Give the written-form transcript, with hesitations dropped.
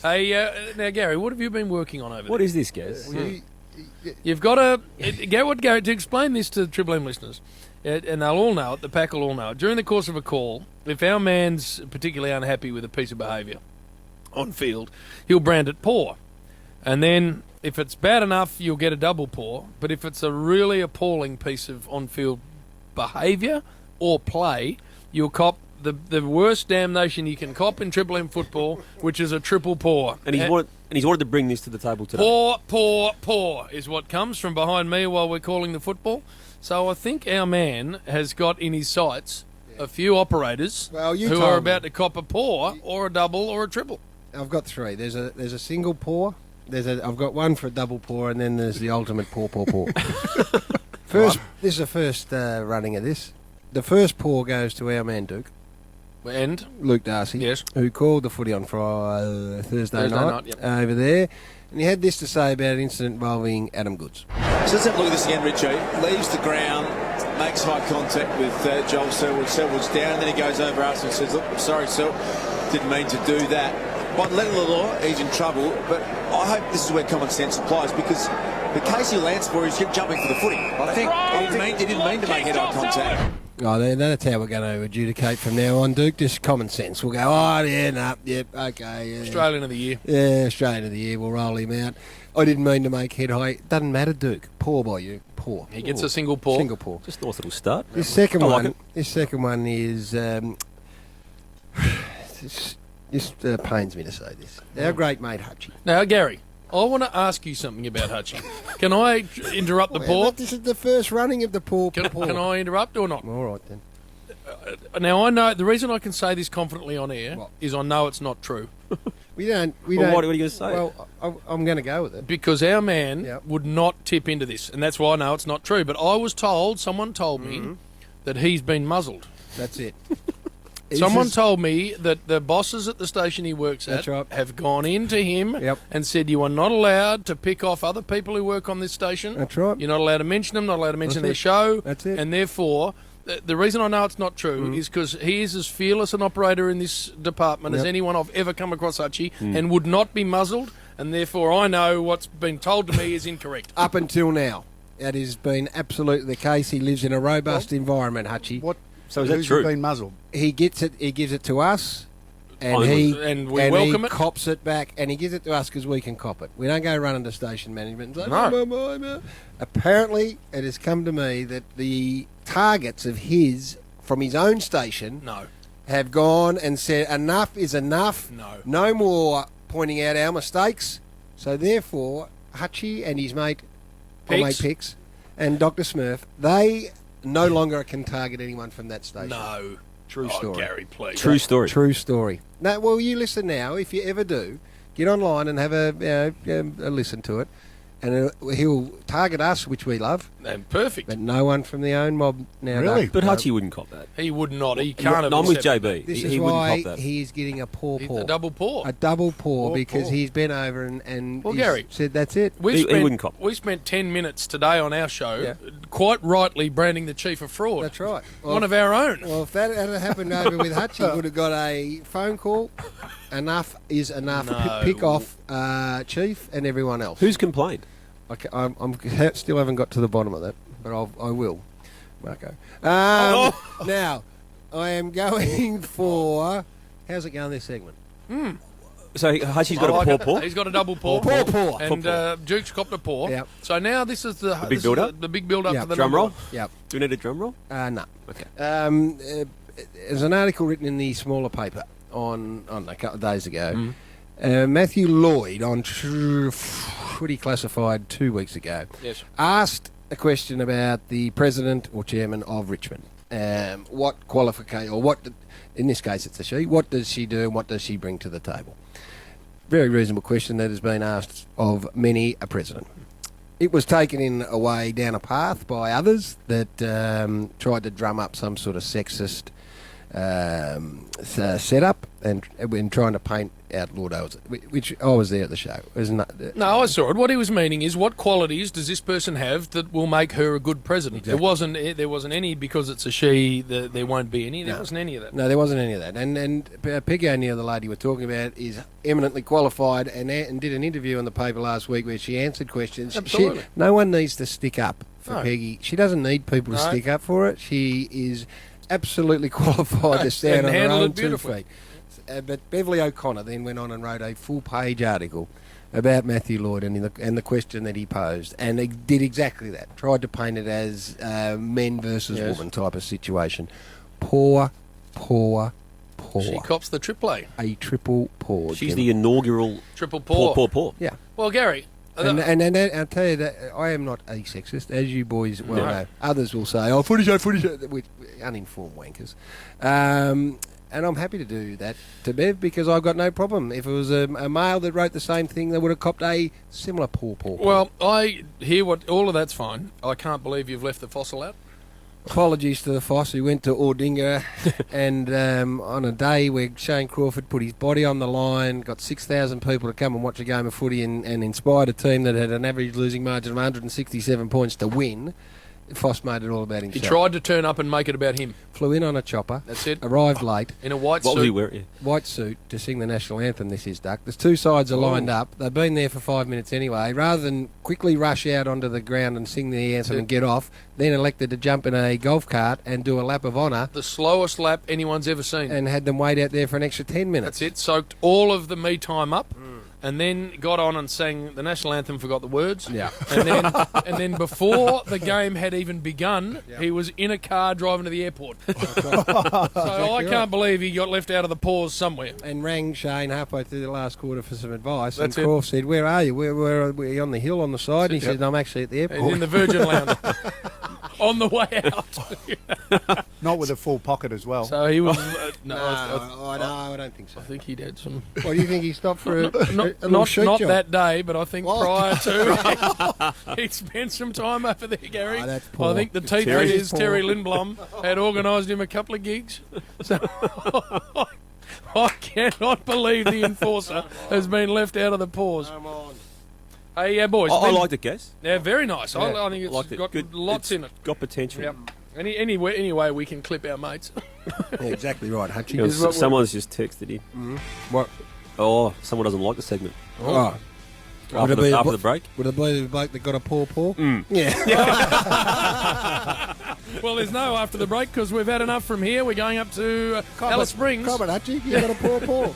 Hey, now, Gary, what have you been working on over there? What is this, Gaz? You've got to explain this to the Triple M listeners, and they'll all know it, the pack will all know it. During the course of a call, if our man's particularly unhappy with a piece of behaviour on field, he'll brand it poor. And then if it's bad enough, you'll get a double poor. But if it's a really appalling piece of on-field behaviour or play, you'll cop the worst damnation you can cop in Triple M football, which is a triple poor. And he's wanted to bring this to the table today. Poor is what comes from behind me while we're calling the football. So I think our man has got in his sights a few operators who are about to cop a poor or a double or a triple. I've got three. There's a single poor. I've got one for a double poor, and then there's the ultimate poor. This is the first running of this. The first poor goes to our man Duke. And Luke Darcy, yes, who called the footy on Thursday night yep. over there, and he had this to say about an incident involving Adam Goods. So let's have a look at this again, Richie. Leaves the ground, makes high contact with Joel Selwood. Selwood's down, and then he goes over us and says, "Look, I'm sorry, Sel, didn't mean to do that." By the letter of the law, he's in trouble, but I hope this is where common sense applies, because the case he lands for is jumping for the footy. I think he didn't mean to make head-on contact. Oh, that's how we're going to adjudicate from now on, Duke. Just common sense. We'll go, okay. Yeah. Australian of the Year. Yeah, Australian of the Year. We'll roll him out. I didn't mean to make head high. Doesn't matter, Duke. Poor by you. Poor. He gets a single paw. Single paw. Just a nice little start. This second one is... This pains me to say this. Our great mate Hutchie. Now, Gary, I want to ask you something about Hutchie. Can I interrupt the paw? This is the first running of the paw. Can I interrupt or not? All right, then. Now, I know the reason I can say this confidently on air is I know it's not true. We don't. What are you going to say? Well, I'm going to go with it. Because our man would not tip into this, and that's why I know it's not true. But I was told, someone told me that he's been muzzled. That's it. Someone told me that the bosses at the station he works at have gone into him and said, you are not allowed to pick off other people who work on this station. That's right. You're not allowed to mention them, not allowed to mention their show. That's it. And therefore, the reason I know it's not true is because he is as fearless an operator in this department as anyone I've ever come across, Hutchie, and would not be muzzled. And therefore, I know what's been told to me is incorrect. Up until now, that has been absolutely the case. He lives in a robust environment, Hutchie. What? So is that true? Been muzzled. He gets it. He gives it to us, and we welcome it. Cops it back, and he gives it to us because we can cop it. We don't go running to station management and say, No. Apparently, it has come to me that the targets of his from his own station have gone and said enough is enough. No more pointing out our mistakes. So therefore, Hutchie and his mate, Pix, and Dr. Smurf, they no longer can target anyone from that station. No. True story. Gary, please. True story. True story. No, well, you listen now. If you ever do, get online and have a listen to it. And he'll target us, which we love. And perfect. But no one from the own mob now. Really? But Hutchie wouldn't cop that. He would not. He can't. No, I'm with JB. This he is wouldn't why cop that. he's getting a paw. A double paw. A double paw because paw. he's been over and Well, he's Gary, said that's it. He wouldn't cop. We spent 10 minutes today on our show, quite rightly branding the chief of fraud. That's right. One of our own. Well, if that had happened over with Hutchie, he would have got a phone call. Enough is enough. No. Pick off Chief and everyone else. Who's complained? Okay, I'm still haven't got to the bottom of that, but I will, Marco. Now, I am going for... How's it going, this segment? So Hutchie's got a paw. He's got a double paw. Paw. And Duke's copped a paw. Yep. So now this is the big build-up? The big build-up to the Drum roll? Yep. Do we need a drum roll? No. Okay. There's an article written in the smaller paper on a couple of days ago. Matthew Lloyd on Footy Classified 2 weeks ago asked a question about the president or chairman of Richmond. What qualification, or what, in this case it's a she, what does she do and what does she bring to the table? Very reasonable question that has been asked of many a president. It was taken in a way down a path by others that tried to drum up some sort of sexist set up and when trying to paint out Lord Owens, which I was there at the show. It was No, I saw it. What he was meaning is, what qualities does this person have that will make her a good president? Exactly. There wasn't any because it's a she. There won't be any. There wasn't any of that. No, there wasn't any of that. And Peggy O'Neill, the lady we're talking about, is eminently qualified and did an interview in the paper last week where she answered questions. Absolutely. No one needs to stick up for No. Peggy. She doesn't need people to stick up for it. She is absolutely qualified to stand on her handled own it 2 beautifully. feet. But Beverly O'Connor then went on and wrote a full-page article about Matthew Lloyd and the question that he posed, and he did exactly that. Tried to paint it as men versus women type of situation. Poor. She cops the triple A. A triple poor. She's Jim. the inaugural Triple poor. poor. Yeah. Well, Gary. And I'll tell you that I am not a sexist, as you boys well No. know. Others will say, "Oh, footy show," which uninformed wankers. And I'm happy to do that to Bev because I've got no problem. If it was a male that wrote the same thing, they would have copped a similar poor. Well, I hear what all of that's fine. I can't believe you've left the fossil out. Apologies to the Foss who went to Ordinga and on a day where Shane Crawford put his body on the line, got 6,000 people to come and watch a game of footy and inspired a team that had an average losing margin of 167 points to win. Foss made it all about himself. He tried to turn up and make it about him. Flew in on a chopper. That's it. Arrived late. In a white What suit. was he wearing? White suit to sing the national anthem. This is Duck. There's 2 sides are lined up. They've been there for 5 minutes anyway. Rather than quickly rush out onto the ground and sing the anthem and get off, then elected to jump in a golf cart and do a lap of honour The slowest lap anyone's ever seen. and had them wait out there for an extra 10 minutes. That's it. Soaked all of the me time up, and then got on and sang the national anthem. Forgot the words. Yeah. And then before the game had even begun, he was in a car driving to the airport. So I can't believe he got left out of the pause somewhere. And rang Shane halfway through the last quarter for some advice. That's and it. Croft said, "Where are you? Where are we on the hill on the side?" And he said, "I'm actually at the He's airport." in the Virgin Lounge on the way out. Not with a full pocket as well. So he was. No, I don't think so. I think he'd had some. What do you think he stopped for a little Not shoot job? that day, but I think prior to he'd spent some time over there, Gary. Oh, that's poor. I think the teacher Terry's is poor. Terry Lindblom had organised him a couple of gigs. So I cannot believe the enforcer has been left out of the pause. Come on. Hey, yeah, boys. I Ben- liked it, Guess. Yeah, very nice. Yeah. I think it's Liked it. got Good. lots It's in it. Got potential. Yep. Any way we can clip our mates. Yeah, exactly right, Hutchie. You know, someone's just texted in. What? Oh, someone doesn't like the segment. Oh. After it be the a- break. Would it be the bloke that got a paw? Yeah. Well, there's no after the break because we've had enough from here. We're going up to Alice Springs. Come on, Hutchie. You got a paw.